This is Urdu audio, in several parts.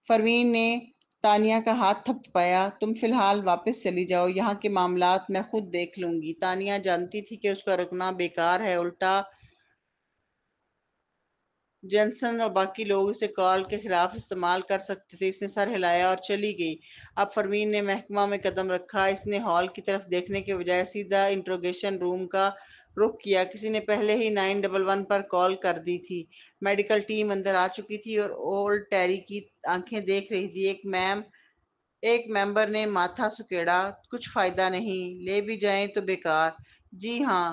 پروین نے تانیہ کا ہاتھ تھپتھپایا۔ تم فی الحال واپس چلی جاؤ، یہاں کے معاملات میں خود دیکھ لوں گی۔ تانیہ جانتی تھی کہ اس کا رکنا بیکار ہے، الٹا جینسن اور باقی لوگ اسے کال کے خلاف استعمال کر سکتے تھے۔ اس نے سر ہلایا اور چلی گئی۔ اب پروین نے محکمہ میں قدم رکھا۔ اس نے ہال کی طرف دیکھنے کے بجائے سیدھا انٹروگیشن روم کا رخ کیا۔ کسی نے پہلے ہی 911 پر کال کر دی تھی۔ میڈیکل ٹیم اندر آ چکی تھی اور اولڈ ٹیری کی آنکھیں دیکھ رہی تھی۔ ایک ممبر نے ماتھا سکیڑا۔ کچھ فائدہ نہیں، لے بھی جائیں تو بیکار۔ جی ہاں،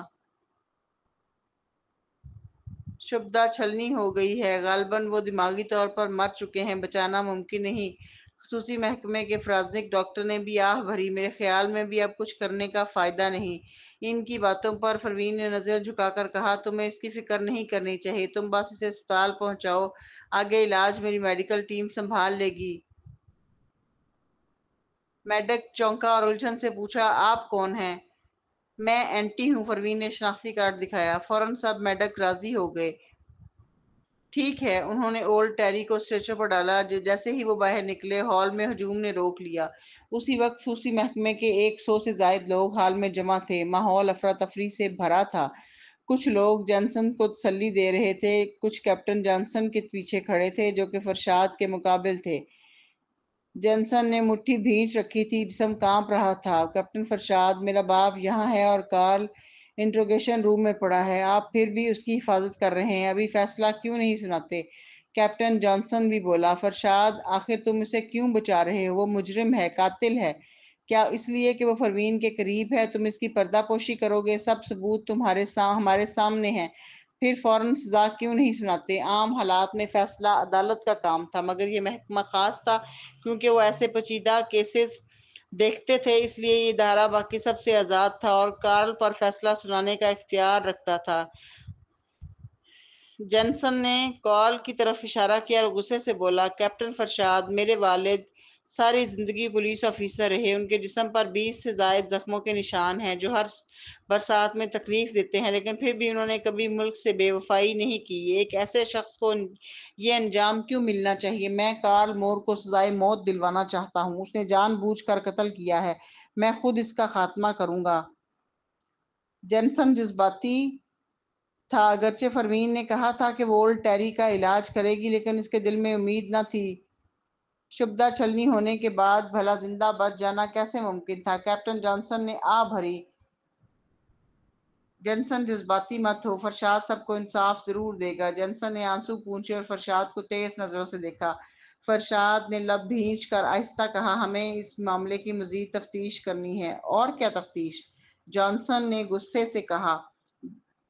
شبدہ چھلنی ہو گئی ہے، غالباً وہ دماغی طور پر مر چکے ہیں، بچانا ممکن نہیں۔ خصوصی محکمے کے فورینسک ڈاکٹر نے بھی آہ بھری۔ میرے خیال میں بھی اب کچھ کرنے کا فائدہ نہیں۔ ان کی باتوں پر پروین نے نظر جھکا کر کہا، تمہیں اس کی فکر نہیں کرنی چاہیے، تم بس اسے اسپتال پہنچاؤ، آگے علاج میری میڈیکل ٹیم سنبھال لے گی۔ میڈک چونکا اور الجھن سے پوچھا، آپ کون ہیں؟ میں اینٹی ہوں۔ پروین نے شناختی کارڈ دکھایا۔ فوراً سب میڈک راضی ہو گئے۔ ٹھیک ہے، انہوں نے اولڈ ٹیری کو اسٹریچر پر ڈالا۔ جیسے ہی وہ باہر نکلے، ہال میں ہجوم نے روک لیا۔ اسی وقت خصوصی محکمے کے 100 سے زائد لوگ ہال میں جمع تھے۔ ماحول افراتفری سے بھرا تھا۔ کچھ لوگ جانسن کو تسلی دے رہے تھے، کچھ کیپٹن جانسن کے پیچھے کھڑے تھے جو کہ فرشاد کے مقابل تھے۔ جانسن نے مٹھی بھینچ رکھی تھی، جسم کانپ رہا تھا۔ کیپٹن فرشاد، میرا باپ یہاں ہے اور کارل انٹروگیشن روم میں پڑا ہے، آپ پھر بھی اس کی حفاظت کر رہے ہیں، ابھی فیصلہ کیوں نہیں سناتے؟ کیپٹن جانسن بھی بولا، فرشاد آخر تم اسے کیوں بچا رہے ہو؟ وہ مجرم ہے، قاتل ہے۔ کیا اس لیے کہ وہ پروین کے قریب ہے تم اس کی پردہ پوشی کرو گے؟ سب ثبوت ہمارے سامنے ہیں، پھر فوراً سزا کیوں نہیں سناتے؟ عام حالات میں فیصلہ عدالت کا کام تھا، مگر یہ محکمہ خاص تھا کیونکہ وہ ایسے پیچیدہ کیسز دیکھتے تھے، اس لیے یہ ادارہ باقی سب سے آزاد تھا اور کارل پر فیصلہ سنانے کا اختیار رکھتا تھا۔ جینسن نے کال کی طرف اشارہ کیا اور غصے سے بولا، کیپٹن فرشاد، میرے والد ساری زندگی پولیس آفیسر رہے، ان کے جسم پر 20 سے زائد زخموں کے نشان ہیں جو ہر برسات میں تکلیف دیتے ہیں، لیکن پھر بھی انہوں نے کبھی ملک سے بے وفائی نہیں کی۔ ایک ایسے شخص کو یہ انجام کیوں ملنا چاہیے؟ میں کارل مور کو سزائے موت دلوانا چاہتا ہوں، اس نے جان بوجھ کر قتل کیا ہے، میں خود اس کا خاتمہ کروں گا۔ جینسن جذباتی تھا، اگرچہ پروین نے کہا تھا کہ وہ اولڈ ٹیری کا علاج کرے گی، لیکن اس کے دل میں امید نہ تھی۔ شبدہ چھلنی ہونے کے بعد بھلا زندہ بچ جانا کیسے ممکن تھا؟ کیپٹن جانسن نے آہ بھری۔ جینسن جذباتی مت ہو، فرشاد سب کو انصاف ضرور دے گا۔ جینسن نے آنسو پونچھے اور فرشاد کو تیز نظروں سے دیکھا۔ فرشاد نے لب بھینچ کر آہستہ کہا، ہمیں اس معاملے کی مزید تفتیش کرنی ہے۔ اور کیا تفتیش؟ جانسن نے غصے سے کہا،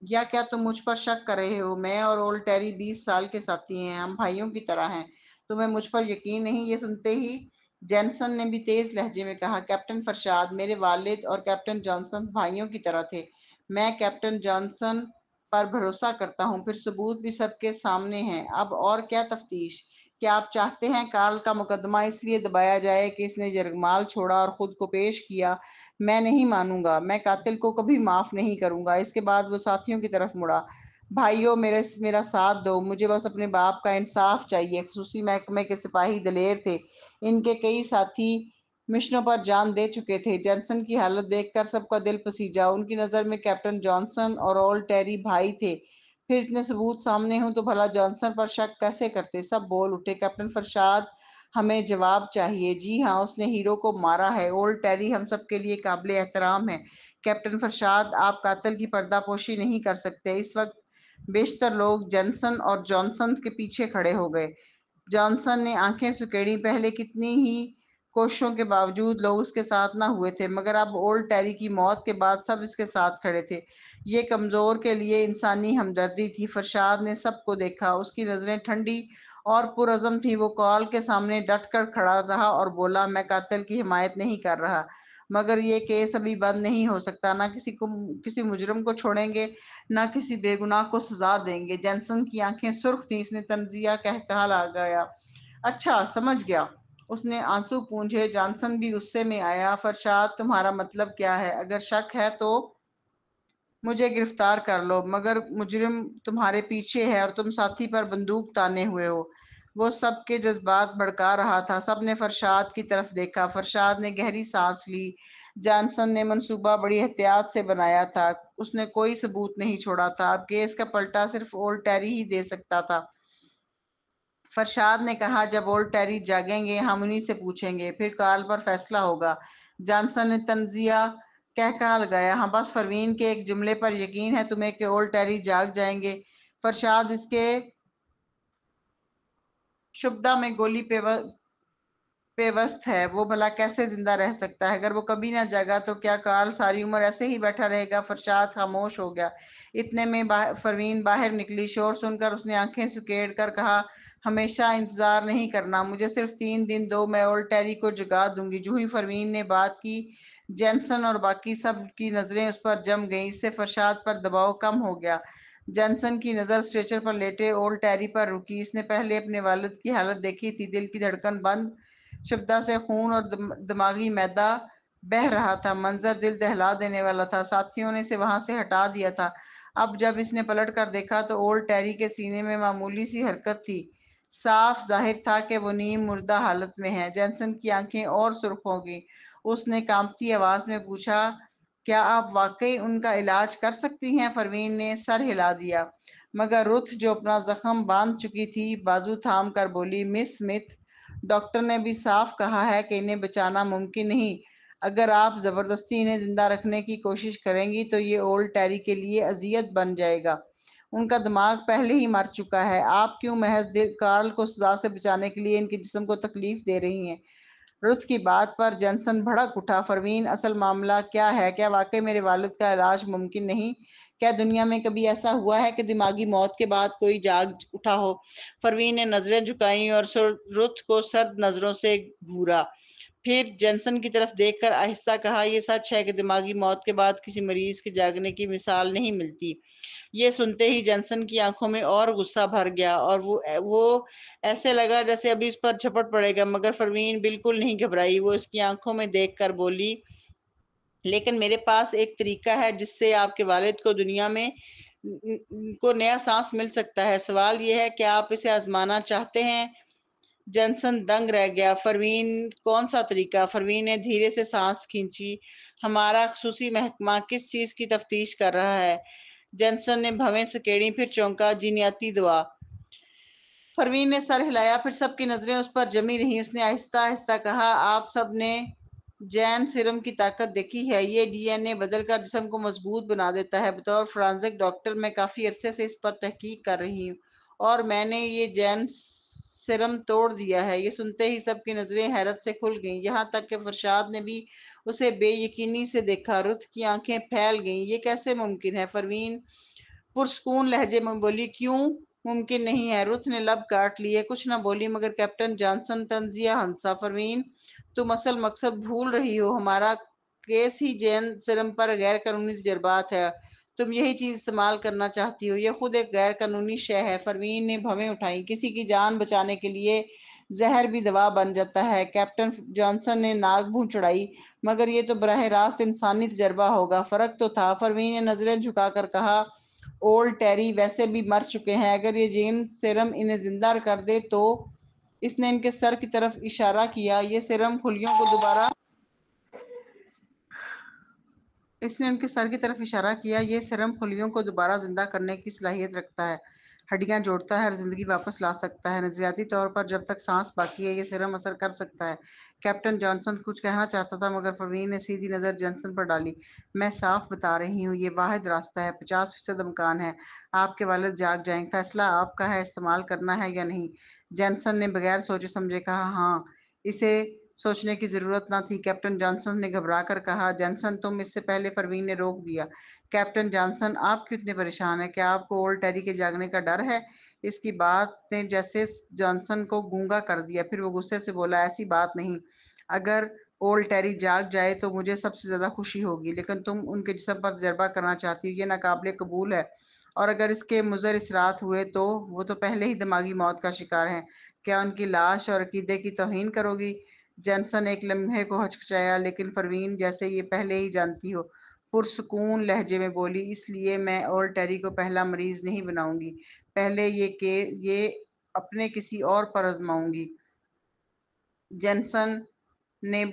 یا کیا تم مجھ پر شک کر رہے ہو؟ میں اور اولڈ ٹیری 20 سال کے ساتھی ہیں، ہم بھائیوں کی طرح ہیں، تمہیں مجھ پر یقین نہیں؟ یہ سنتے ہی جینسن نے بھی تیز لہجے میں کہا، کیپٹن فرشاد، میرے والد اور کیپٹن جانسن بھائیوں کی طرح تھے، میں کیپٹن جانسن پر بھروسہ کرتا ہوں، پھر ثبوت بھی سب کے سامنے ہیں، اب اور کیا تفتیش؟ کیا آپ چاہتے ہیں کارل کا مقدمہ اس لیے دبایا جائے کہ اس نے یرغمال چھوڑا اور خود کو پیش کیا؟ میں نہیں مانوں گا، میں قاتل کو کبھی معاف نہیں کروں گا۔ اس کے بعد وہ ساتھیوں کی طرف مڑا، بھائیو میرا ساتھ دو، مجھے بس اپنے باپ کا انصاف چاہیے۔ خصوصی محکمے کے سپاہی دلیر تھے، ان کے کئی ساتھی مشنوں پر جان دے چکے تھے۔ جینسن کی حالت دیکھ کر سب کا دل پسیجا، ان کی نظر میں کیپٹن جانسن اور اولڈ ٹیری بھائی تھے، پھر اتنے ثبوت سامنے ہوں تو بھلا جانسن پر شک کیسے کرتے؟ سب بول اٹھے، کیپٹن فرشاد، ہمیں جواب چاہیے۔ جی ہاں، اس نے ہیرو کو مارا ہے، اولڈ ٹیری ہم سب کے لیے قابل احترام ہے۔ کیپٹن فرشاد، آپ قاتل کی پردہ پوشی نہیں کر سکتے۔ اس وقت بیشتر لوگ جینسن اور جانسن کے پیچھے کھڑے ہو گئے۔ جانسن نے آنکھیں سکیڑی، پہلے کتنی ہی کوششوں کے باوجود لوگ اس کے ساتھ نہ ہوئے تھے، مگر اب اولڈ ٹیری کی موت کے بعد سب اس کے ساتھ کھڑے تھے۔ یہ کمزور کے لیے انسانی ہمدردی تھی۔ فرشاد نے سب کو دیکھا، اس کی نظریں ٹھنڈی اور پرعزم تھی۔ وہ کال کے سامنے ڈٹ کر کھڑا رہا اور بولا، میں قاتل کی حمایت نہیں کر رہا، مگر یہ کیس ابھی بند نہیں ہو سکتا، نہ کسی مجرم کو چھوڑیں گے، نہ کسی بے گناہ کو سزا دیں گے۔ جینسن کی آنکھیں سرخ تھیں، اس نے طنزیہ کہا لگایا، اچھا سمجھ گیا۔ اس نے آنسو پونچھے۔ جانسن بھی غصے میں آیا، فرشاد تمہارا مطلب کیا ہے؟ اگر شک ہے تو مجھے گرفتار کر لو، مگر مجرم تمہارے پیچھے ہے اور تم ساتھی پر بندوق تانے ہوئے ہو۔ وہ سب کے جذبات بھڑکا رہا تھا۔ سب نے فرشاد کی طرف دیکھا۔ فرشاد نے گہری سانس لی۔ جانسن نے منصوبہ بڑی احتیاط سے بنایا تھا۔ اس نے کوئی ثبوت نہیں چھوڑا تھا۔ اب کیس کا پلٹا صرف اولڈ ٹیری ہی دے سکتا تھا۔ فرشاد نے کہا، جب اولڈ ٹیری جاگیں گے ہم انہی سے پوچھیں گے، پھر کال پر فیصلہ ہوگا۔ جانسن نے طنزیہ کہا لگایا، ہاں بس پروین کے ایک جملے پر یقین ہے تمہیں کہ اولڈ ٹیری جاگ جائیں گے؟ فرشاد اس کے شبدہ میں گولی پیوست ہے، وہ بھلا کیسے زندہ رہ سکتا ہے؟ اگر وہ کبھی نہ جاگا تو کیا کارل ساری عمر ایسے ہی بیٹھا رہے گا؟ فرشاد خاموش ہو گیا۔ اتنے میں پروین باہر نکلی۔ شور سن کر اس نے آنکھیں سکیڑ کر کہا، ہمیشہ انتظار نہیں کرنا، مجھے صرف 3 دن دو، میں اولڈ ٹیری کو جگا دوں گی۔ جو ہی پروین نے بات کی، جینسن اور باقی سب کی نظریں اس پر جم گئیں۔ اس سے فرشاد پر دباؤ کم ہو گیا۔ جینسن کی نظر اسٹریچر پر لیٹے اولڈ ٹیری پر رکی۔ اس نے پہلے اپنے والد کی حالت دیکھی تھی، دل کی دھڑکن بند، شبدہ سے خون اور دماغی میدہ بہہ رہا تھا۔ منظر دل دہلا دینے والا تھا۔ ساتھیوں نے اسے وہاں سے ہٹا دیا تھا۔ اب جب اس نے پلٹ کر دیکھا تو اولڈ ٹیری کے سینے میں معمولی سی حرکت تھی۔ صاف ظاہر تھا کہ وہ نیم مردہ حالت میں ہے۔ جینسن کی آنکھیں اور سرخ ہو گئیں۔ اس نے کانپتی آواز میں پوچھا، کیا آپ واقعی ان کا علاج کر سکتی ہیں؟ پروین نے سر ہلا دیا، مگر رتھ جو اپنا زخم باندھ چکی تھی بازو تھام کر بولی، مس اسمتھ، ڈاکٹر نے بھی صاف کہا ہے کہ انہیں بچانا ممکن نہیں۔ اگر آپ زبردستی انہیں زندہ رکھنے کی کوشش کریں گی تو یہ اولڈ ٹیری کے لیے اذیت بن جائے گا۔ ان کا دماغ پہلے ہی مر چکا ہے۔ آپ کیوں محض کارل کو سزا سے بچانے کے لیے ان کے جسم کو تکلیف دے رہی ہیں؟ رتھ کی بات پر جینسن بھڑک اٹھا، پروین، اصل معاملہ کیا ہے؟ کیا واقعی میرے والد کا علاج ممکن نہیں؟ کیا دنیا میں کبھی ایسا ہوا ہے کہ دماغی موت کے بعد کوئی جاگ اٹھا ہو؟ پروین نے نظریں جھکائیں اور رتھ کو سرد نظروں سے گھورا، پھر جینسن کی طرف دیکھ کر آہستہ کہا، یہ سچ ہے کہ دماغی موت کے بعد کسی مریض کے جاگنے کی مثال نہیں ملتی۔ یہ سنتے ہی جینسن کی آنکھوں میں اور غصہ بھر گیا اور وہ ایسے لگا جیسے ابھی اس پر جھپٹ پڑے گا، مگر پروین بالکل نہیں گھبرائی۔ وہ اس کی آنکھوں میں دیکھ کر بولی، لیکن میرے پاس ایک طریقہ ہے جس سے آپ کے والد کو دنیا میں کو نیا سانس مل سکتا ہے۔ سوال یہ ہے کہ آپ اسے آزمانا چاہتے ہیں؟ جینسن دنگ رہ گیا۔ پروین، کون سا طریقہ؟ پروین نے دھیرے سے سانس کھینچی، ہمارا خصوصی محکمہ کس چیز کی تفتیش کر رہا ہے؟ جینسن نے بھویں سکیڑی، پھر چونکا، جینیاتی دوا۔ پروین نے سر ہلایا، پھر سب کی نظریں اس پر جمی رہیں۔ اس نے آہستہ آہستہ کہا، آپ سب نے جین سیرم کی طاقت دیکھی ہے؟ یہ ڈی این اے بدل کر جسم کو مضبوط بنا دیتا ہے۔ بطور فورانزک ڈاکٹر میں کافی عرصے سے اس پر تحقیق کر رہی ہوں اور میں نے یہ جین سیرم توڑ دیا ہے۔ یہ سنتے ہی سب کی نظریں حیرت سے کھل گئیں، یہاں تک کہ فرشاد نے بھی اسے بے یقینی سے دیکھا۔ رتھ کی آنکھیں پھیل گئیں، یہ کیسے ممکن ہے؟ پروین پرسکون لہجے میں بولی، کیوں ممکن نہیں ہے؟ رتھ نے لب کاٹ لیے، کچھ نہ بولی، مگر کیپٹن جانسن طنزیہ ہنسا، پروین، تم اصل مقصد بھول رہی ہو، ہمارا کیس ہی جین سیرم پر غیر قانونی تجربات ہے۔ تم یہی چیز استعمال کرنا چاہتی ہو، یہ خود ایک غیر قانونی شے ہے۔ پروین نے بھویں اٹھائیں، کسی کی جان بچانے کے لیے زہر بھی دوا بن جاتا ہے۔ کیپٹن جانسن نے ناک منہ چڑھائی، مگر یہ تو براہ راست انسانی تجربہ ہوگا، فرق تو تھا۔ پروین نے نظریں جھکا کر کہا، اولڈ ٹیری ویسے بھی مر چکے ہیں، اگر یہ جین سیرم انہیں زندہ کر دے تو… اس نے ان کے سر کی طرف اشارہ کیا، یہ سیرم خلیوں کو دوبارہ زندہ کرنے کی صلاحیت رکھتا ہے، ہڈیاں جوڑتا ہے اور زندگی واپس لا سکتا ہے۔ نظریاتی طور پر جب تک سانس باقی ہے یہ سیرم اثر کر سکتا ہے۔ کیپٹن جانسن کچھ کہنا چاہتا تھا مگر پروین نے سیدھی نظر جینسن پر ڈالی، میں صاف بتا رہی ہوں، یہ واحد راستہ ہے، 50% امکان ہے آپ کے والد جاگ جائیں، فیصلہ آپ کا ہے استعمال کرنا ہے یا نہیں۔ جینسن نے بغیر سوچے سمجھے کہا، ہاں، اسے سوچنے کی ضرورت نہ تھی۔ کیپٹن جانسن نے گھبرا کر کہا، جینسن تم… اس سے پہلے پروین نے روک دیا۔ کیپٹن جانسن، آپ کیوں اتنے پریشان ہیں؟ کیا آپ کو اولڈ ٹیری کے جاگنے کا ڈر ہے؟ اس کی بات نے جیسے جانسن کو گونگا کر دیا، پھر وہ غصے سے بولا، ایسی بات نہیں، اگر اولڈ ٹیری جاگ جائے تو مجھے سب سے زیادہ خوشی ہوگی، لیکن تم ان کے جسم پر تجربہ کرنا چاہتی ہو، یہ ناقابل قبول ہے، اور اگر اس کے مضر اثرات ہوئے تو وہ تو پہلے ہی دماغی موت کا شکار ہیں، کیا ان کی لاش اور عقیدے کی توہین کرو گی؟ جینسن ایک لمحے کو ہچکچایا، لیکن پروین، جیسے یہ پہلے ہی جانتی ہو، پرسکون لہجے میں بولی، اس لیے میں اولڈ ٹیری کو پہلا مریض نہیں بناؤں گی، پہلے یہ اپنے کسی اور پر آزماؤں گی۔ جینسن نے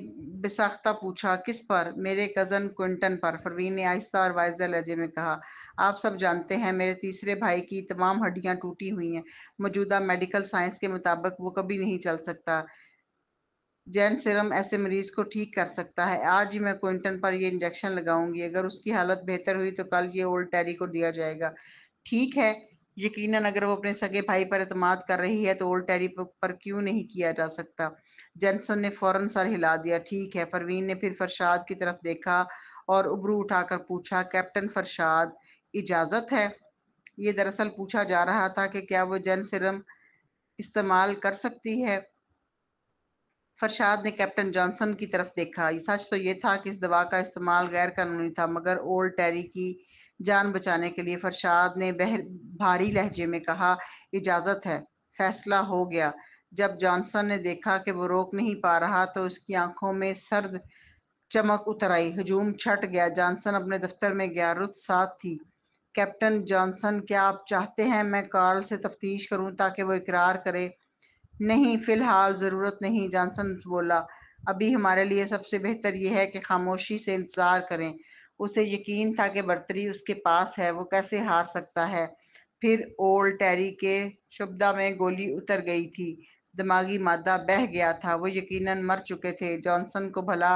بساختہ پوچھا، کس پر؟ میرے کزن کوئنٹن پر، پروین نے آہستہ اور واضح لہجے میں کہا۔ آپ سب جانتے ہیں میرے تیسرے بھائی کی تمام ہڈیاں ٹوٹی ہوئی ہیں۔ موجودہ میڈیکل سائنس کے مطابق وہ کبھی نہیں چل سکتا۔ جین سیرم ایسے مریض کو ٹھیک کر سکتا ہے۔ آج ہی میں کوئنٹن پر یہ انجیکشن لگاؤں گی۔ اگر اس کی حالت بہتر ہوئی تو کل یہ اولڈ ٹیری کو دیا جائے گا۔ ٹھیک ہے، یقیناً اگر وہ اپنے سگے بھائی پر اعتماد کر رہی ہے تو اولڈ ٹیری پر کیوں نہیں کیا جا سکتا؟ جینسن نے فوراً سر ہلا دیا۔ ٹھیک ہے۔ پروین نے پھر فرشاد کی طرف دیکھا اور ابرو اٹھا کر پوچھا، کیپٹن فرشاد، اجازت ہے؟ یہ دراصل پوچھا جا رہا تھا کہ کیا وہ جین سیرم استعمال کر سکتی ہے۔ فرشاد نے کیپٹن جانسن کی طرف دیکھا۔ سچ تو یہ تھا کہ اس دوا کا استعمال غیر قانونی تھا، مگر اولڈ ٹیری کی جان بچانے کے لیے فرشاد نے بھاری لہجے میں کہا، اجازت ہے، فیصلہ ہو گیا۔ جب جانسن نے دیکھا کہ وہ روک نہیں پا رہا تو اس کی آنکھوں میں سرد چمک اتر آئی۔ ہجوم چھٹ گیا۔ جانسن اپنے دفتر میں گیا۔ رت ساتھ تھی۔ کیپٹن جانسن، کیا آپ چاہتے ہیں میں کارل سے تفتیش کروں تاکہ وہ اقرار کرے؟ نہیں، فی الحال ضرورت نہیں، جانسن بولا۔ ابھی ہمارے لیے سب سے بہتر یہ ہے کہ خاموشی سے انتظار کریں۔ اسے یقین تھا کہ برتری اس کے پاس ہے، وہ کیسے ہار سکتا ہے؟ پھر اولڈ ٹیری کے شعبہ میں گولی اتر گئی تھی۔ دماغی مادہ بہہ گیا تھا۔ وہ یقیناً مر چکے تھے۔ جانسن کو بھلا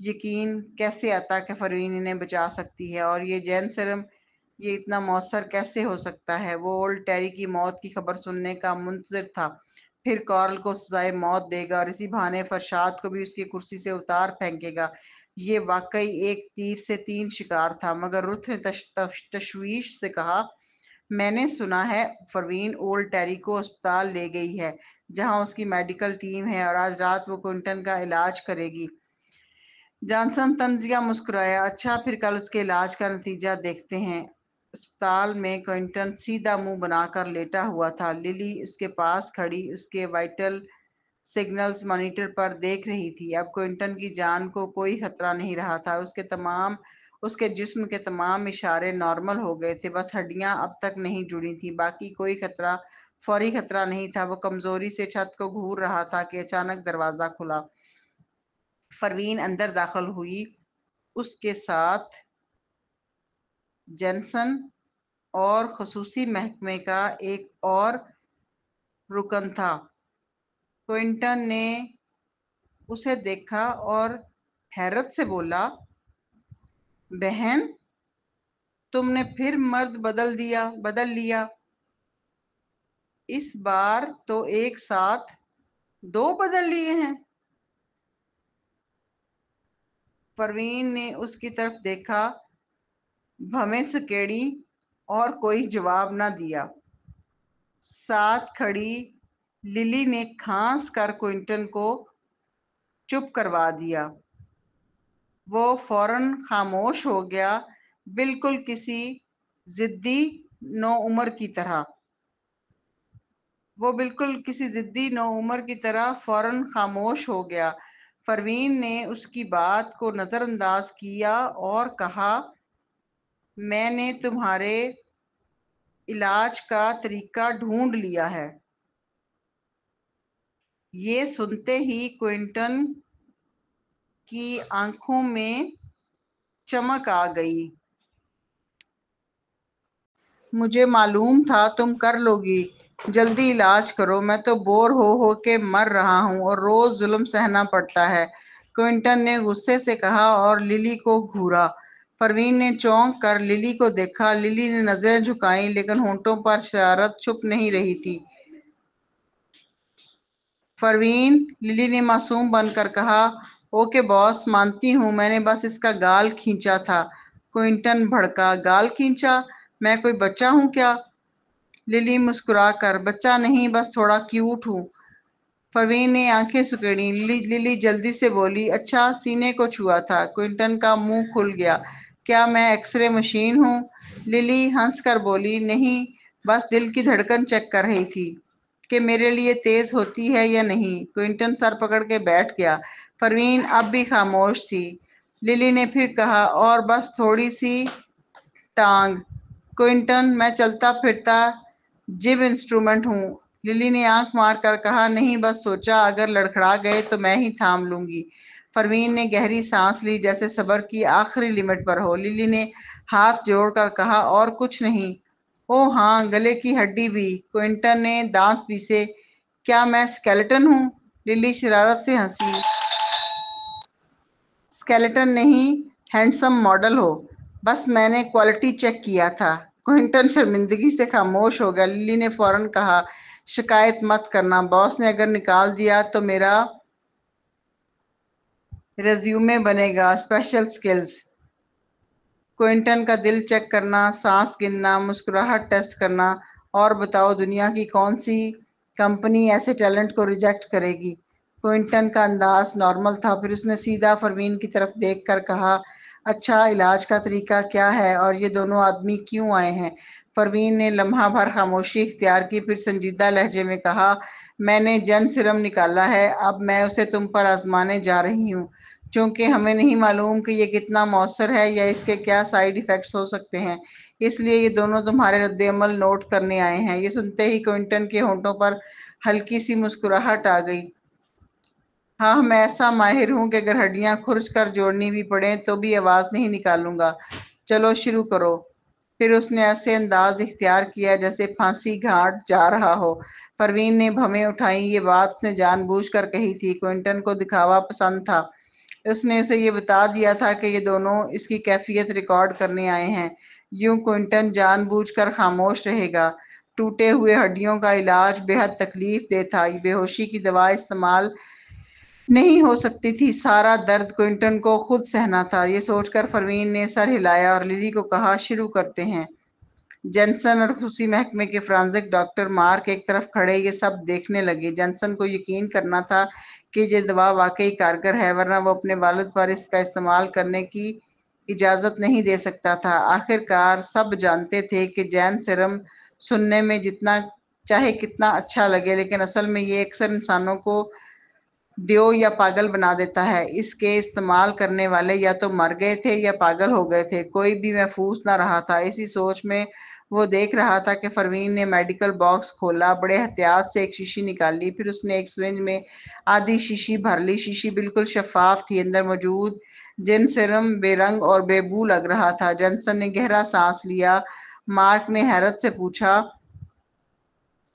یقین کیسے آتا کہ پروین انہیں بچا سکتی ہے، اور یہ جین سیرم یہ اتنا مؤثر کیسے ہو سکتا ہے؟ وہ اولڈ ٹیری کی موت کی خبر سننے کا منتظر تھا، پھر کارل کو سزائے موت دے گا اور اسی بہانے فرشاد کو بھی اس کی کرسی سے اتار پھینکے گا۔ یہ واقعی ایک تیر سے تین شکار تھا۔ مگر رتھ نے تشویش سے کہا، میں نے سنا ہے پروین اولڈ ٹیری کو اسپتال لے گئی ہے جہاں اس کی میڈیکل ٹیم ہے، اور آج رات وہ کوئنٹن کا علاج کرے گی۔ جانسن طنزیہ مسکرایا۔ اچھا، پھر کل اس کے علاج کا نتیجہ دیکھتے ہیں۔ اسپتال میں کوئنٹن سیدھا منہ بنا کر لیٹا ہوا تھا۔ للی اس کے پاس کھڑی اس کے وائٹل سگنلز مانیٹر پر دیکھ رہی تھی۔ اب کوئنٹن کی جان کو کوئی خطرہ نہیں رہا تھا۔ اس کے جسم کے تمام اشارے نارمل ہو گئے تھے، بس ہڈیاں اب تک نہیں جڑی تھیں۔ باقی کوئی خطرہ، فوری خطرہ نہیں تھا۔ وہ کمزوری سے چھت کو گھور رہا تھا کہ اچانک دروازہ کھلا۔ پروین اندر داخل ہوئی۔ اس کے ساتھ جینسن اور خصوصی محکمے کا ایک اور رکن تھا۔ کوئنٹن نے اسے دیکھا اور حیرت سے بولا، بہن، تم نے پھر مرد بدل لیا۔ اس بار تو ایک ساتھ دو بدل لیے ہیں۔ پروین نے اس کی طرف دیکھا، بھویں سکیڑی اور کوئی جواب نہ دیا۔ ساتھ کھڑی للی نے کھانس کر کوئنٹن کو چپ کروا دیا۔ وہ فوراً خاموش ہو گیا، بالکل کسی ضدی نوعمر کی طرح فوراً خاموش ہو گیا۔ پروین نے اس کی بات کو نظر انداز کیا اور کہا، میں نے تمہارے علاج کا طریقہ ڈھونڈ لیا ہے۔ یہ سنتے ہی کوئنٹن کی آنکھوں میں چمک آ گئی۔ مجھے معلوم تھا تم کر لو گی، جلدی علاج کرو، میں تو بور ہو کے مر رہا ہوں اور روز ظلم سہنا پڑتا ہے، کوئنٹن نے غصے سے کہا اور للی کو گھورا۔ پروین نے چونک کر للی کو دیکھا۔ للی نے نظریں جھکائیں لیکن ہونٹوں پر شرارت چھپ نہیں رہی تھی۔ پروین، للی نے معصوم بن کر کہا، اوکے باس، مانتی ہوں، میں نے بس اس کا گال کھینچا تھا۔ کوئنٹن بھڑکا، گال کھینچا؟ میں کوئی بچہ ہوں کیا؟ للی مسکرا کر، بچہ نہیں، بس تھوڑا کیوٹ ہوں۔ پروین نے آنکھیں سکیڑیں۔ للی جلدی سے بولی، اچھا، سینے کو چھوا تھا؟ کوئنٹن کا منہ کھل گیا، کیا میں ایکس رے مشین ہوں؟ للی ہنس کر بولی، نہیں، بس دل کی دھڑکن چیک کر رہی تھی کہ میرے لیے تیز ہوتی ہے یا نہیں۔ کوئنٹن سر پکڑ کے بیٹھ گیا۔ پروین اب بھی خاموش تھی۔ للی نے پھر کہا، اور بس تھوڑی سی ٹانگ۔ کوئنٹن، میں چلتا پھرتا جم انسٹرومنٹ ہوں، للی نے آنکھ مار کر کہا نہیں، بس سوچا اگر لڑکھڑا گئے تو میں ہی تھام لوں گی۔ پروین نے گہری سانس لی جیسے صبر کی آخری لمٹ پر ہو۔ للی نے ہاتھ جوڑ کر کہا اور کچھ نہیں؟ او ہاں، گلے کی ہڈی بھی۔ کوئنٹن نے دانت پیسے۔ کیا میں اسکیلٹن ہوں؟ للی شرارت سے ہنسی۔ اسکیلٹن نہیں، ہینڈسم ماڈل ہو۔ بس میں نے کوالٹی چیک کیا تھا۔ کوئنٹن شرمندگی سے خاموش ہو گیا۔ للی نے فوراً کہا شکایت مت کرنا، باس نے اگر نکال دیا تو میرا ریزیومے بنے گا اسپیشل سکلز۔ کوئنٹن کا دل چیک کرنا، سانس گننا، مسکراہٹ ٹیسٹ کرنا۔ اور بتاؤ دنیا کی کون سی کمپنی ایسے ٹیلنٹ کو ریجیکٹ کرے گی؟ کوئنٹن کا انداز نارمل تھا، پھر اس نے سیدھا پروین کی طرف دیکھ کر کہا اچھا، علاج کا طریقہ کیا ہے اور یہ دونوں آدمی کیوں آئے ہیں؟ پروین نے لمحہ بھر خاموشی اختیار کی، پھر سنجیدہ لہجے میں کہا میں نے جن سیرم نکالا ہے، اب میں اسے تم پر آزمانے جا رہی ہوں۔ چونکہ ہمیں نہیں معلوم کہ یہ کتنا مؤثر ہے یا اس کے کیا سائیڈ ایفیکٹس ہو سکتے ہیں، اس لیے یہ دونوں تمہارے رد عمل نوٹ کرنے آئے ہیں۔ یہ سنتے ہی کوئنٹن کے ہونٹوں پر ہلکی سی مسکراہٹ آ گئی۔ ہاں، میں ایسا ماہر ہوں کہ اگر ہڈیاں کھرچ کر جوڑنی بھی پڑیں تو بھی آواز نہیں نکالوں گا۔ چلو شروع کرو۔ پھر اس نے ایسے انداز اختیار کیا جیسے پھانسی گھاٹ جا رہا ہو۔ پروین نے بھویں اٹھائیں، یہ بات اس نے جان بوجھ کر کہی تھی۔ کوئنٹن کو دکھاوا پسند تھا، اس نے اسے یہ بتا دیا تھا کہ یہ دونوں اس کی کیفیت ریکارڈ کرنے آئے ہیں۔ یوں کوئنٹن جان بوجھ کر خاموش رہے گا۔ ٹوٹے ہوئے ہڈیوں کا علاج بے حد تکلیف دہ تھا، بے ہوشی کی دوا استعمال نہیں ہو سکتی تھی، سارا درد کوئنٹن کو خود سہنا تھا۔ یہ سوچ کر پروین نے سر ہلایا اور للی کو کہا شروع کرتے ہیں۔ جینسن اور خصوصی محکمے کے فرانزک ڈاکٹر مارک ایک طرف کھڑے یہ سب دیکھنے لگے۔ جینسن کو یقین کرنا تھا کہ یہ دوا واقعی کارگر ہے، ورنہ وہ اپنے والد پر اس کا استعمال کرنے کی اجازت نہیں دے سکتا تھا۔ آخر کار سب جانتے تھے کہ جین سیرم سننے میں جتنا چاہے کتنا اچھا لگے، لیکن اصل میں یہ اکثر انسانوں کو دیو یا پاگل بنا دیتا ہے۔ اس کے استعمال کرنے والے یا تو مر گئے تھے یا پاگل ہو گئے تھے، کوئی بھی محفوظ نہ رہا تھا۔ اسی سوچ میں وہ دیکھ رہا تھا کہ پروین نے میڈیکل باکس کھولا، بڑے احتیاط سے ایک شیشی نکالی، پھر اس نے ایک سرنج میں آدھی شیشی بھر لی۔ شیشی بالکل شفاف تھی، اندر موجود جن سیرم بے رنگ اور بے بو لگ رہا تھا۔ جینسن نے گہرا سانس لیا۔ مارک نے حیرت سے پوچھا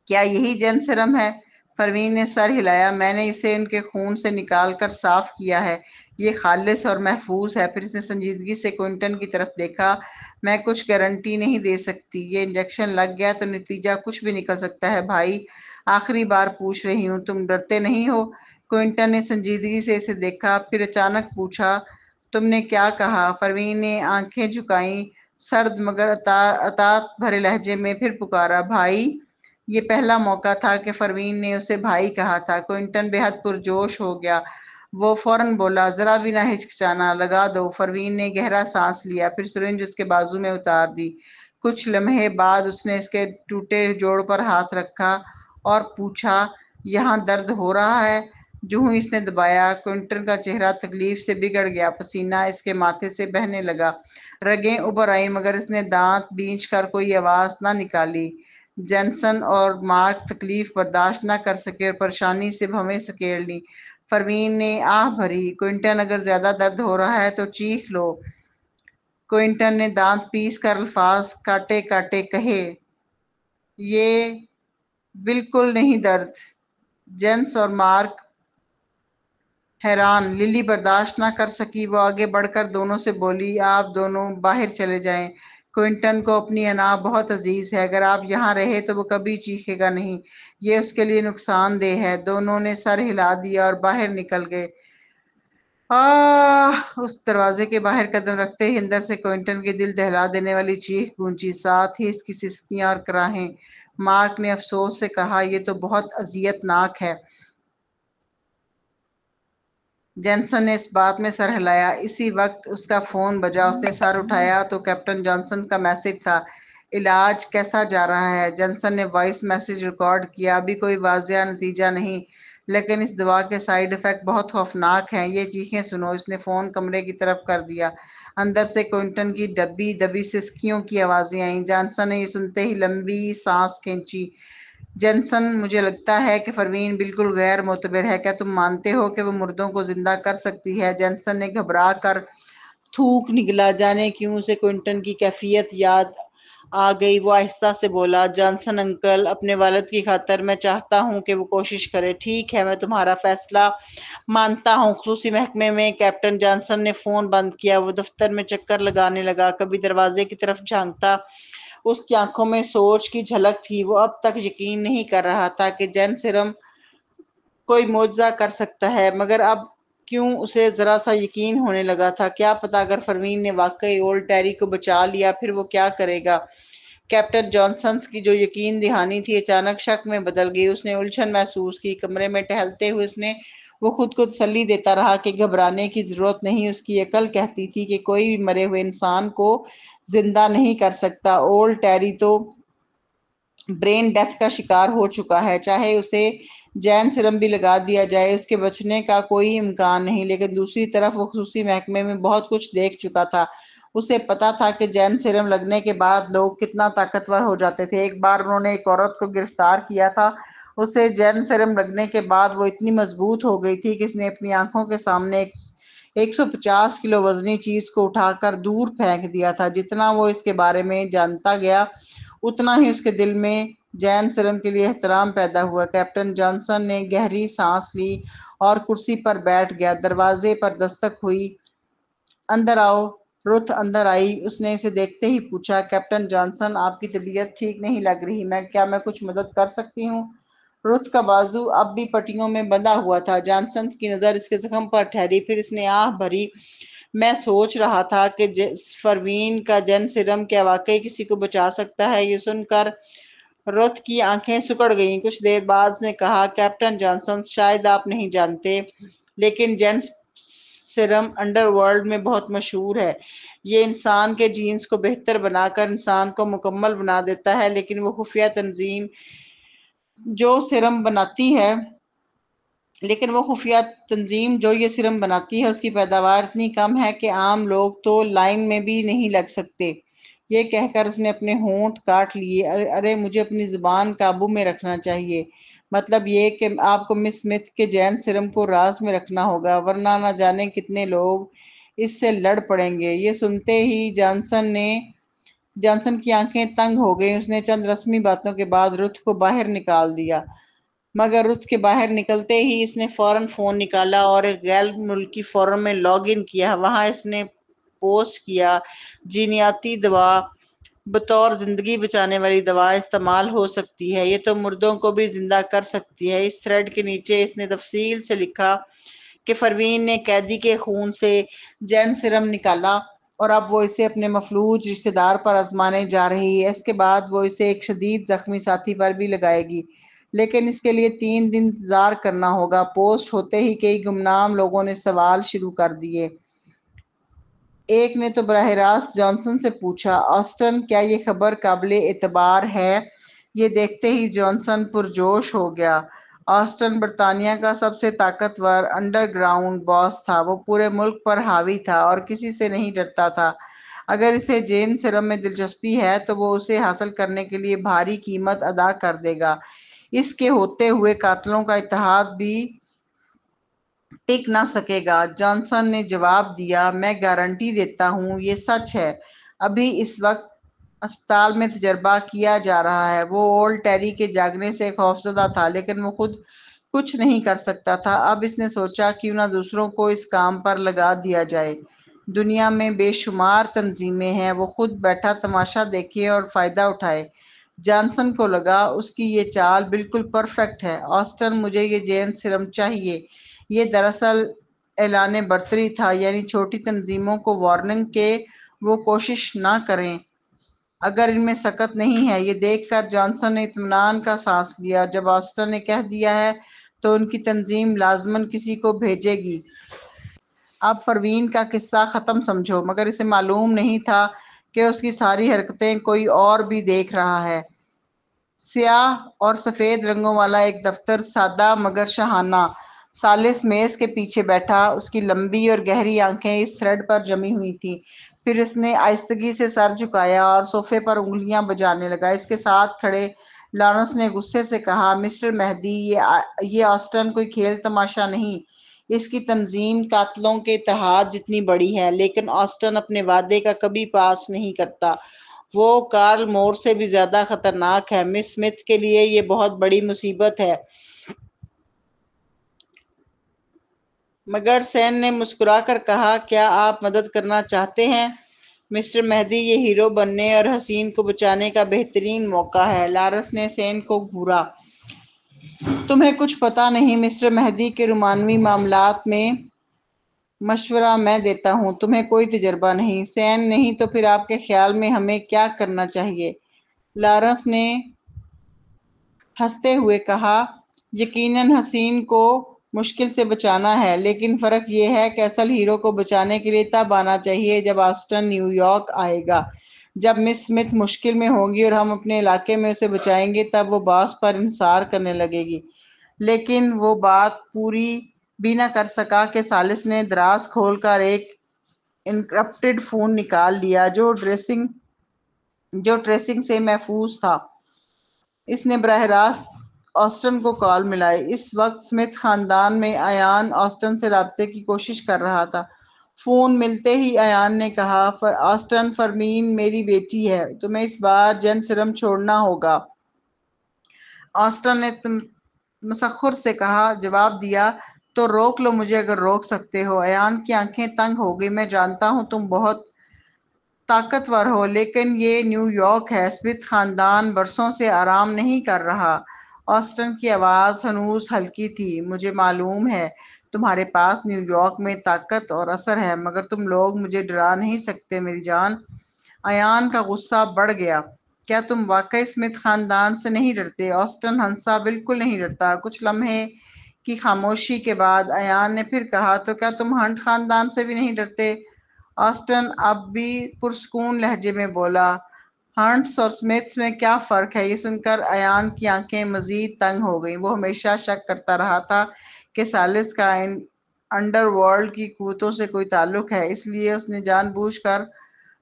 کیا یہی جن سیرم ہے؟ پروین نے سر ہلایا۔ میں نے اسے ان کے خون سے نکال کر صاف کیا ہے، یہ خالص اور محفوظ ہے۔ پھر اس نے سنجیدگی سے کوئنٹن کی طرف دیکھا۔ میں کچھ گارنٹی نہیں دے سکتی، یہ انجیکشن لگ گیا تو نتیجہ کچھ بھی نکل سکتا ہے۔ بھائی آخری بار پوچھ رہی ہوں، تم ڈرتے نہیں ہو؟ کوئنٹن نے سنجیدگی سے اسے دیکھا، پھر اچانک پوچھا تم نے کیا کہا؟ پروین نے آنکھیں جھکائیں، سرد مگر اطاعت بھرے لہجے میں، پھر پکارا بھائی۔ یہ پہلا موقع تھا کہ پروین نے اسے بھائی کہا تھا۔ کوئنٹن بے حد پرجوش ہو گیا، وہ فوراً بولا ذرا بھی نہ ہچکچانا، لگا دو۔ پروین نے گہرا سانس لیا، پھر سرنج اس کے بازو میں اتار دی۔ کچھ لمحے بعد اس نے اس کے ٹوٹے جوڑ پر ہاتھ رکھا اور پوچھا یہاں درد ہو رہا ہے؟ جو ہی اس نے دبایا، کوئنٹن کا چہرہ تکلیف سے بگڑ گیا، پسینہ اس کے ماتھے سے بہنے لگا، رگیں ابھر آئیں، مگر اس نے دانت بینچ کر کوئی آواز نہ نکالی۔ جینسن اور مارک تکلیف برداشت نہ کر سکے اور پریشانی سے بھویں سکیڑ لی۔ پروین نے آہ بھری، کوئنٹن اگر زیادہ درد ہو رہا ہے تو چیخ لو۔ کوئنٹن نے دانت پیس کر الفاظ کاٹے کاٹے کہے یہ بالکل نہیں درد۔ جینس اور مارک حیران، للی برداشت نہ کر سکی، وہ آگے بڑھ کر دونوں سے بولی آپ دونوں باہر چلے جائیں، کوئنٹن کو اپنی انا بہت عزیز ہے، اگر آپ یہاں رہے تو وہ کبھی چیخے گا نہیں، یہ اس کے لیے نقصان دہ ہے۔ دونوں نے سر ہلا دیا اور باہر نکل گئے۔ اس دروازے کے باہر قدم رکھتے ہی اندر سے کوئنٹن کے دل دہلا دینے والی چیخ گونجی، ساتھ ہی اس کی سسکیاں اور کراہیں۔ مارک نے افسوس سے کہا یہ تو بہت اذیت ناک ہے۔ جینسن نے اس بات میں سر ہلایا۔ اسی وقت اس کا فون بجا، اس نے سر اٹھایا تو کیپٹن جانسن کا میسج تھا۔ علاج کیسا جا رہا ہے؟ جینسن نے وائس میسج ریکارڈ کیا۔ ابھی کوئی واضح نتیجہ نہیں، لیکن اس دوا کے سائیڈ ایفیکٹ بہت خوفناک ہیں، یہ چیخیں سنو۔ اس نے فون کمرے کی طرف کر دیا، اندر سے کوئنٹن کی دبی دبی سسکیوں کی آوازیں آئیں۔ جانسن نے یہ سنتے ہی لمبی سانس کھینچی، جینسن مجھے لگتا ہے کہ پروین بالکل غیر معتبر ہے، کیا تم مانتے ہو کہ وہ مردوں کو زندہ کر سکتی ہے؟ جینسن نے گھبرا کر تھوک نگلا، جانے کیوں اسے کوئنٹن کی کیفیت یاد آ گئی۔ وہ آہستہ سے بولا، جانسن انکل، اپنے والد کی خاطر میں چاہتا ہوں کہ وہ کوشش کرے۔ ٹھیک ہے، میں تمہارا فیصلہ مانتا ہوں۔ خصوصی محکمے میں کیپٹن جانسن نے فون بند کیا۔ وہ دفتر میں چکر لگانے لگا، کبھی دروازے کی طرف جھانکتا۔ اس کی آنکھوں میں سوچ کی جھلک تھی۔ وہ اب تک یقین نہیں کر رہا تھا کہ جین سرم کوئی معجزہ کر سکتا ہے، مگر اب کیوں اسے ذرا سا یقین ہونے لگا تھا۔ کیا پتا اگر پروین نے واقعی اولڈ ٹیری کو بچا لیا، پھر وہ کیا کرے گا؟ کیپٹن جانسن کی جو یقین دہانی تھی اچانک شک میں بدل گئی۔ اس نے الجھن محسوس کی۔ کمرے میں ٹہلتے ہوئے وہ خود کو تسلی دیتا رہا کہ گھبرانے کی ضرورت نہیں۔ اس کی عقل کہتی تھی کہ کوئی بھی مرے ہوئے انسان کو زندہ نہیں کر سکتا۔ اولڈ ٹیری تو برین ڈیتھ کا شکار ہو چکا ہے، چاہے اسے جین سرم بھی لگا دیا جائے، اس کے بچنے کا کوئی امکان نہیں۔ لیکن دوسری طرف وہ خصوصی محکمے میں بہت کچھ دیکھ چکا تھا۔ اسے پتا تھا کہ جین سرم لگنے کے بعد لوگ کتنا طاقتور ہو جاتے تھے۔ ایک بار انہوں نے ایک عورت کو گرفتار کیا تھا۔ اسے جین سرم لگنے کے بعد وہ اتنی مضبوط ہو گئی تھی کہ اس نے اپنی آنکھوں کے سامنے 150 کلو وزنی چیز کو اٹھا کر دور پھینک دیا تھا۔ جتنا وہ اس کے بارے میں جانتا گیا، اتنا ہی اس کے دل میں جین سرم کے لیے احترام پیدا ہوا۔ کیپٹن جانسن نے گہری سانس لی اور کرسی پر بیٹھ گیا۔ دروازے پر دستک ہوئی۔ اندر آؤ۔ رتھ اندر آئی۔ اس نے اسے دیکھتے ہی پوچھا، کیپٹن جانسن، آپ کی طبیعت ٹھیک نہیں لگ رہی، کیا میں کچھ مدد کر سکتی ہوں؟ رتھ کا بازو اب بھی پٹیوں میں بندھا ہوا تھا۔ جانسن کی نظر اس کے زخم پر ٹھہری، پھر اس نے آہ بھری۔ میں سوچ رہا تھا کہ پروین کا جین سرم کیا واقعی کسی کو بچا سکتا ہے؟ یہ سن کر رتھ کی آنکھیں سکڑ گئیں۔ کچھ دیر بعد اس نے کہا، کیپٹن جانسن، شاید آپ نہیں جانتے، لیکن جین سرم انڈر ورلڈ میں بہت مشہور ہے۔ یہ انسان کے جینز کو بہتر بنا کر انسان کو مکمل بنا دیتا ہے، لیکن وہ خفیہ تنظیم جو یہ سرم بناتی ہے اس کی پیداوار اتنی کم ہے کہ عام لوگ تو لائن میں بھی نہیں لگ سکتے۔ یہ کہہ کر اس نے اپنے ہونٹ کاٹ لیے۔ ارے مجھے اپنی زبان قابو میں رکھنا چاہیے۔ مطلب یہ کہ آپ کو مس سمتھ کے جین سرم کو راز میں رکھنا ہوگا، ورنہ نہ جانے کتنے لوگ اس سے لڑ پڑیں گے۔ یہ سنتے ہی جانسن کی آنکھیں تنگ ہو گئیں۔ اس نے چند رسمی باتوں کے بعد رتھ کو باہر نکال دیا، مگر رتھ کے باہر نکلتے ہی اس نے فوراً فون نکالا اور ایک غیر ملکی فورم میں لاگ ان کیا۔ وہاں اس نے پوسٹ کیا، جینیاتی دوا بطور زندگی بچانے والی دوا استعمال ہو سکتی ہے، یہ تو مردوں کو بھی زندہ کر سکتی ہے۔ اس تھریڈ کے نیچے اس نے تفصیل سے لکھا کہ پروین نے قیدی کے خون سے جین سرم نکالا اور اب وہ اسے اپنے مفلوج رشتہ دار پر آزمانے جا رہی ہے۔ اس کے بعد وہ اسے ایک شدید زخمی ساتھی پر بھی لگائے گی، لیکن اس کے لیے 3 دن انتظار کرنا ہوگا۔ پوسٹ ہوتے ہی کئی گمنام لوگوں نے سوال شروع کر دیے۔ ایک نے تو براہ راست جانسن سے پوچھا، آسٹن، کیا یہ خبر قابل اعتبار ہے؟ یہ دیکھتے ہی جانسن پرجوش ہو گیا۔ آسٹن برطانیہ کا سب سے طاقتور انڈر گراؤنڈ باس تھا۔ وہ پورے ملک پر حاوی تھا اور کسی سے نہیں ڈرتا تھا۔ اگر اسے جین سرم میں دلچسپی ہے تو وہ اسے حاصل کرنے کے لیے بھاری قیمت ادا کر دے گا۔ اس کے ہوتے ہوئے قاتلوں کا اتحاد بھی ٹک نہ سکے گا۔ جانسن نے جواب دیا، میں گارنٹی دیتا ہوں یہ سچ ہے۔ ابھی اس وقت اسپتال میں تجربہ کیا جا رہا ہے۔ وہ اولڈ ٹیری کے جاگنے سے خوفزدہ تھا، لیکن وہ خود کچھ نہیں کر سکتا تھا۔ اب اس نے سوچا، کیوں نہ دوسروں کو اس کام پر لگا دیا جائے۔ دنیا میں بے شمار تنظیمیں ہیں، وہ خود بیٹھا تماشا دیکھے اور فائدہ اٹھائے۔ جانسن کو لگا اس کی یہ چال بالکل پرفیکٹ ہے۔ آسٹن، مجھے یہ جین سرم چاہیے۔ یہ دراصل اعلان برتری تھا، یعنی چھوٹی تنظیموں کو وارننگ کہ وہ کوشش نہ کریں اگر ان میں سکت نہیں ہے۔ یہ دیکھ کر جانسن نے اطمینان کا سانس لیا۔ جب آسٹن نے کہہ دیا ہے تو ان کی تنظیم لازماً کسی کو بھیجے گی۔ اب پروین کا قصہ ختم سمجھو، مگر اسے معلوم نہیں تھا کہ اس کی ساری حرکتیں کوئی اور بھی دیکھ رہا ہے۔ سیاہ اور سفید رنگوں والا ایک دفتر، سادہ مگر شاہانہ۔ سالس میز کے پیچھے بیٹھا، اس کی لمبی اور گہری آنکھیں اس تھریڈ پر جمی ہوئی تھیں۔ پھر اس نے آہستگی سے سر جھکایا اور صوفے پر انگلیاں بجانے لگا۔ اس کے ساتھ کھڑے لارنس نے غصے سے کہا، مسٹر مہدی، یہ آسٹن کوئی کھیل تماشا نہیں، اس کی تنظیم قاتلوں کے اتحاد جتنی بڑی ہے، لیکن آسٹن اپنے وعدے کا کبھی پاس نہیں کرتا۔ وہ کارل مور سے بھی زیادہ خطرناک ہے۔ مس اسمتھ کے لیے یہ بہت بڑی مصیبت ہے۔ مگر سین نے مسکرا کر کہا، کیا آپ مدد کرنا چاہتے ہیں؟ مسٹر مہدی، یہ ہیرو بننے اور حسین کو بچانے کا بہترین موقع ہے۔ لارنس نے سین کو گھورا۔ تمہیں کچھ پتہ نہیں، مسٹر مہدی، کے رومانوی معاملات میں مشورہ میں دیتا ہوں، تمہیں کوئی تجربہ نہیں۔ سین، نہیں تو پھر آپ کے خیال میں ہمیں کیا کرنا چاہیے؟ لارنس نے ہنستے ہوئے کہا، یقیناً حسین کو مشکل سے بچانا ہے، لیکن فرق یہ ہے کہ اصل ہیرو کو بچانے کے لیے تب آنا چاہیے جب آسٹن نیو یارک آئے گا۔ جب مس اسمتھ مشکل میں ہوگی اور ہم اپنے علاقے میں اسے بچائیں گے، تب وہ باس پر انحصار کرنے لگے گی۔ لیکن وہ بات پوری بھی نہ کر سکا کہ ثالث نے دراز کھول کر ایک انکرپٹڈ فون نکال لیا جو ٹریسنگ سے محفوظ تھا۔ اس نے براہ راست آسٹن کو کال ملائی۔ اس وقت اسمتھ خاندان میں ایان آسٹن سے رابطے کی کوشش کر رہا تھا۔ فون ملتے ہی ایان نے کہا، آسٹن، فرمین میری بیٹی ہے، تمہیں اس بار جن سرم چھوڑنا ہوگا۔ آسٹن نے مسخر سے جواب دیا، تو روک لو مجھے اگر روک سکتے ہو۔ ایان کی آنکھیں تنگ ہو گئی، میں جانتا ہوں تم بہت طاقتور ہو، لیکن یہ نیو یارک ہے، اسمتھ خاندان برسوں سے آرام نہیں کر رہا۔ آسٹن کی آواز ہنوز ہلکی تھی، مجھے معلوم ہے تمہارے پاس نیو یارک میں طاقت اور اثر ہے، مگر تم لوگ مجھے ڈرا نہیں سکتے میری جان۔ ایان کا غصہ بڑھ گیا، کیا تم واقعی اسمتھ خاندان سے نہیں ڈرتے؟ آسٹن ہنسا، بالکل نہیں ڈرتا۔ کچھ لمحے کی خاموشی کے بعد ایان نے پھر کہا، تو کیا تم ہنٹ خاندان سے بھی نہیں ڈرتے؟ آسٹن اب بھی پرسکون لہجے میں بولا، ہنٹس اور اسمتھس میں کیا فرق ہے؟ یہ سن کر ایان کی آنکھیں مزید تنگ ہو گئیں۔ وہ ہمیشہ شک کرتا رہا تھا کہ ثالث کا انڈر ورلڈ کی قوتوں سے کوئی تعلق ہے، اس لیے اس نے جان بوجھ کر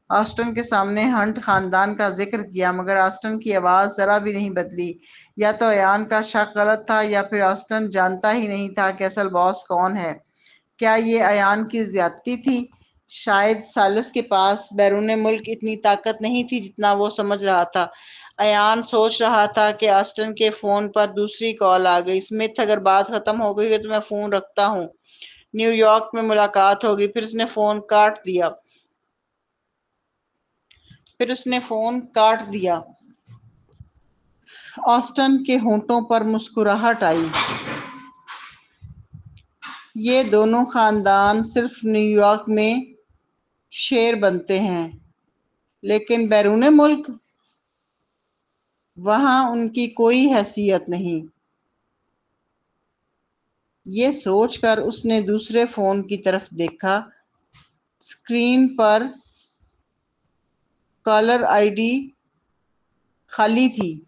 آسٹن کے سامنے ہنٹ خاندان کا ذکر کیا، مگر آسٹن کی آواز ذرا بھی نہیں بدلی۔ یا تو ایان کا شک غلط تھا یا پھر آسٹن جانتا ہی نہیں تھا کہ اصل باس کون ہے۔ کیا یہ ایان کی زیادتی تھی؟ شاید ثالث کے پاس بیرون ملک اتنی طاقت نہیں تھی جتنا وہ سمجھ رہا تھا۔ ایان سوچ رہا تھا کہ آسٹن کے فون پر دوسری کال آ گئی۔ اسمتھ، اگر بات ختم ہو گئی ہے تو میں فون رکھتا ہوں، نیو یارک میں ملاقات ہوگی۔ پھر اس نے فون کاٹ دیا۔ آسٹن کے ہونٹوں پر مسکراہٹ آئی۔ یہ دونوں خاندان صرف نیو یارک میں شیر بنتے ہیں، لیکن بیرون ملک وہاں ان کی کوئی حیثیت نہیں۔ یہ سوچ کر اس نے دوسرے فون کی طرف دیکھا۔ Screen per collar I D خالی تھی۔